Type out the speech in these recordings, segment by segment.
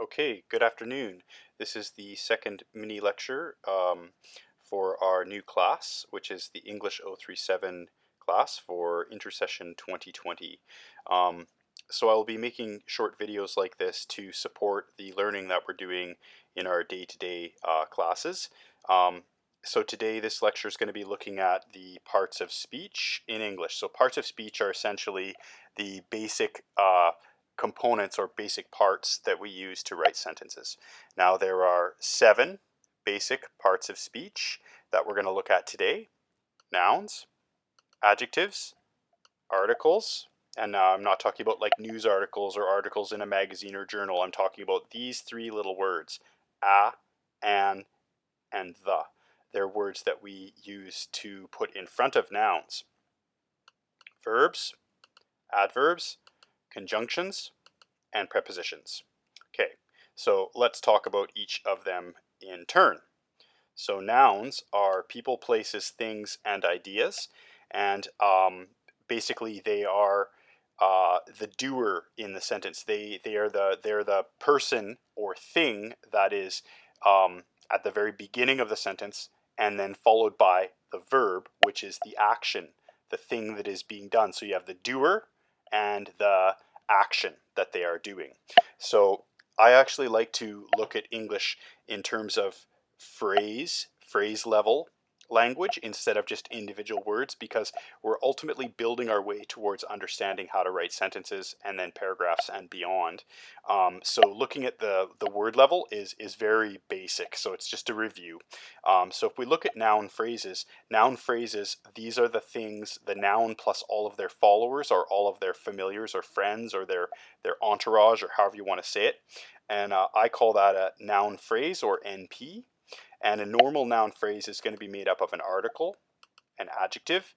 Okay, good afternoon. This is the second mini lecture for our new class, which is the English 037 class for Intersession 2020. So I'll be making short videos like this to support the learning that we're doing in our day-to-day classes. So today this lecture is going to be looking at the parts of speech in English. So parts of speech are essentially the basic components or basic parts that we use to write sentences. Now there are 7 basic parts of speech that we're going to look at today: nouns, adjectives, articles, and now I'm not talking about like news articles or articles in a magazine or journal. I'm talking about these 3 little words: a, an, and the. They're words that we use to put in front of nouns. Verbs, adverbs, conjunctions, and prepositions. Okay, so let's talk about each of them in turn. So nouns are people, places, things, and ideas, and basically they are the doer in the sentence. They're the person or thing that is at the very beginning of the sentence, and then followed by the verb, which is the action, the thing that is being done. So you have the doer and the action that they are doing. So I actually like to look at English in terms of phrase level language instead of just individual words, because we're ultimately building our way towards understanding how to write sentences and then paragraphs and beyond. So looking at the word level is very basic, so it's just a review. So if we look at noun phrases, these are the things, the noun plus all of their followers or all of their familiars or friends or their entourage, or however you want to say it. And I call that a noun phrase, or NP. And a normal noun phrase is going to be made up of an article, an adjective,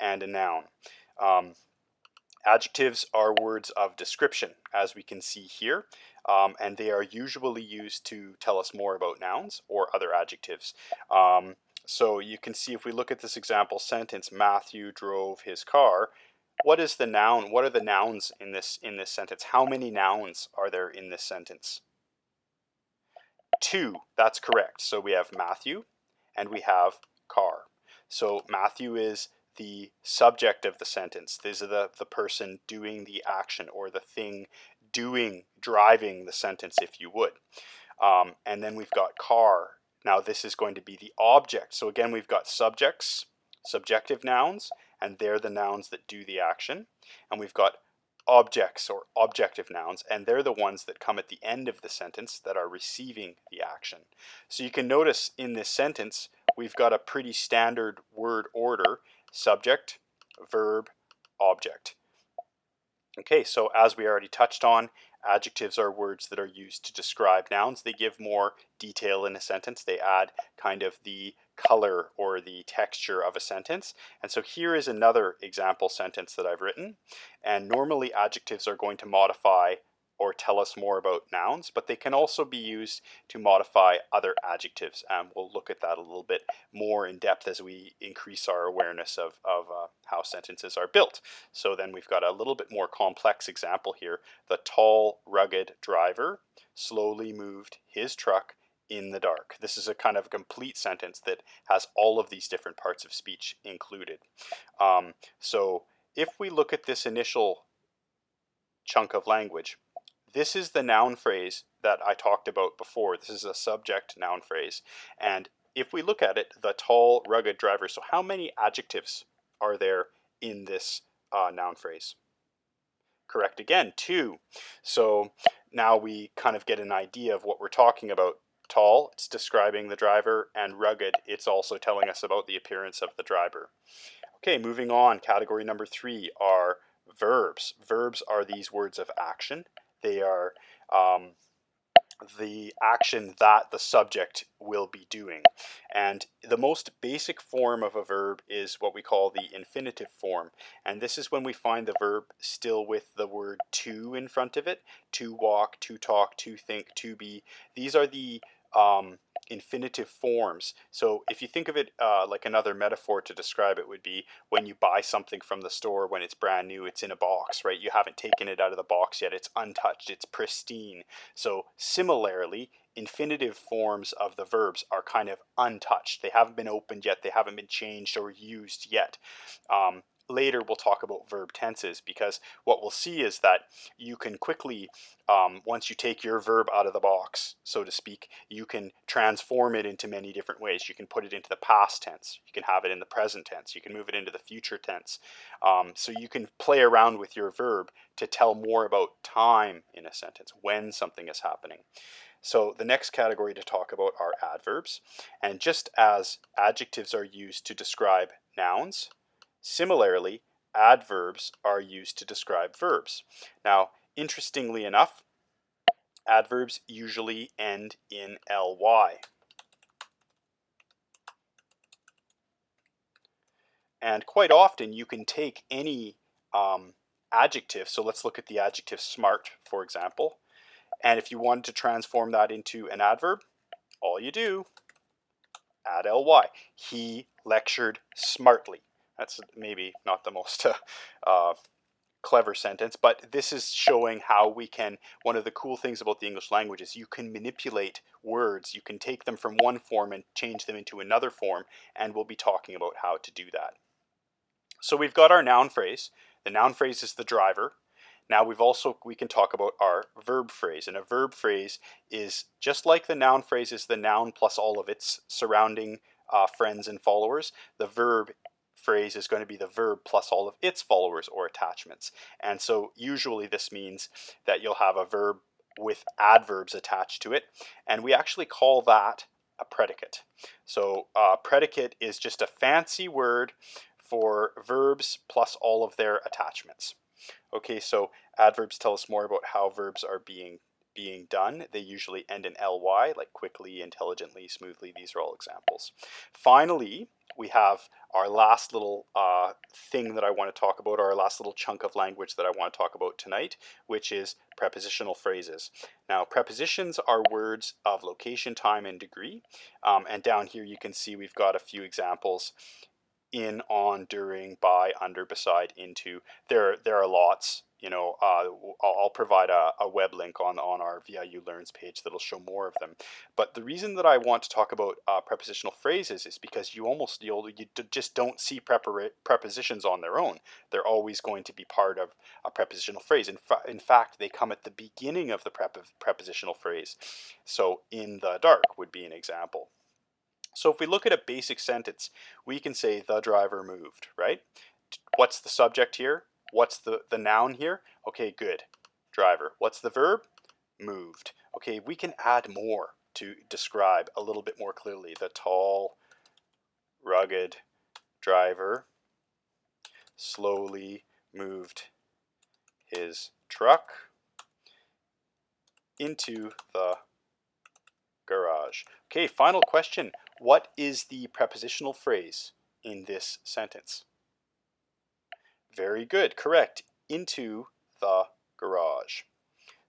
and a noun. Adjectives are words of description, as we can see here, and they are usually used to tell us more about nouns or other adjectives. So you can see, if we look at this example sentence, Matthew drove his car. What is the noun? What are the nouns in this sentence? How many nouns are there in this sentence? 2, that's correct. So we have Matthew and we have car. So Matthew is the subject of the sentence. This is the person doing the action, or the thing driving the sentence, if you would. And then we've got car. Now this is going to be the object. So again, we've got subjects, subjective nouns, and they're the nouns that do the action. And we've got objects, or objective nouns, and they're the ones that come at the end of the sentence that are receiving the action. So you can notice in this sentence we've got a pretty standard word order: subject, verb, object. Okay, so as we already touched on, adjectives are words that are used to describe nouns. They give more detail in a sentence. They add kind of the color or the texture of a sentence. And so here is another example sentence that I've written. And normally adjectives are going to modify or tell us more about nouns, but they can also be used to modify other adjectives. And we'll look at that a little bit more in depth as we increase our awareness of how sentences are built. So then we've got a little bit more complex example here. The tall, rugged driver slowly moved his truck in the dark. This is a kind of complete sentence that has all of these different parts of speech included. So if we look at this initial chunk of language, this is the noun phrase that I talked about before. This is a subject noun phrase. And if we look at it, the tall, rugged driver, so how many adjectives are there in this noun phrase? Correct again, 2. So now we kind of get an idea of what we're talking about. Tall, it's describing the driver, and rugged, it's also telling us about the appearance of the driver. Okay, moving on, category number 3 are verbs. Verbs are these words of action. They are the action that the subject will be doing. And the most basic form of a verb is what we call the infinitive form. And this is when we find the verb still with the word to in front of it. To walk, to talk, to think, to be. These are the infinitive forms. So if you think of it like another metaphor to describe it would be when you buy something from the store when it's brand new, it's in a box, right? You haven't taken it out of the box yet. It's untouched. It's pristine. So similarly, infinitive forms of the verbs are kind of untouched. They haven't been opened yet. They haven't been changed or used yet. Later we'll talk about verb tenses, because what we'll see is that you can quickly, once you take your verb out of the box, so to speak, you can transform it into many different ways. You can put it into the past tense. You can have it in the present tense. You can move it into the future tense. So you can play around with your verb to tell more about time in a sentence, when something is happening. So the next category to talk about are adverbs. And just as adjectives are used to describe nouns, similarly, adverbs are used to describe verbs. Now, interestingly enough, adverbs usually end in ly. And quite often you can take any adjective, so let's look at the adjective smart, for example, and if you wanted to transform that into an adverb, all you do, add ly. He lectured smartly. That's maybe not the most clever sentence, but this is showing how we can, one of the cool things about the English language is you can manipulate words. You can take them from one form and change them into another form, and we'll be talking about how to do that. So we've got our noun phrase. The noun phrase is the driver. Now we can talk about our verb phrase, and a verb phrase is just like the noun phrase is the noun plus all of its surrounding friends and followers. The verb phrase is going to be the verb plus all of its followers or attachments. And so usually this means that you'll have a verb with adverbs attached to it, and we actually call that a predicate. So predicate is just a fancy word for verbs plus all of their attachments. Okay, so adverbs tell us more about how verbs are being done. They usually end in ly, like quickly, intelligently, smoothly. These are all examples. Finally, we have our last little thing that I want to talk about, our last little chunk of language that I want to talk about tonight, which is prepositional phrases. Now, prepositions are words of location, time, and degree. And down here you can see we've got a few examples: in, on, during, by, under, beside, into. There are lots. You know, I'll provide a web link on our VIU Learns page that'll show more of them. But the reason that I want to talk about prepositional phrases is because you just don't see prepositions on their own. They're always going to be part of a prepositional phrase. In fact, they come at the beginning of the prepositional phrase. So, in the dark would be an example. So if we look at a basic sentence, we can say the driver moved, right? What's the subject here? What's the noun here? Okay, good. Driver. What's the verb? Moved. Okay, we can add more to describe a little bit more clearly. The tall, rugged driver slowly moved his truck into the garage. Okay, final question. What is the prepositional phrase in this sentence? Very good, correct. Into the garage.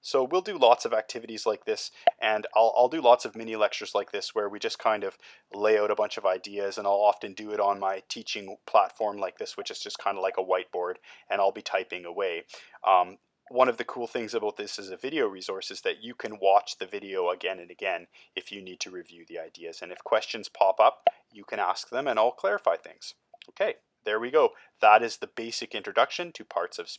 So we'll do lots of activities like this, and I'll do lots of mini lectures like this where we just kind of lay out a bunch of ideas, and I'll often do it on my teaching platform like this, which is just kind of like a whiteboard, and I'll be typing away. One of the cool things about this as a video resource is that you can watch the video again and again if you need to review the ideas. And if questions pop up, you can ask them and I'll clarify things. Okay, there we go. That is the basic introduction to parts of speech.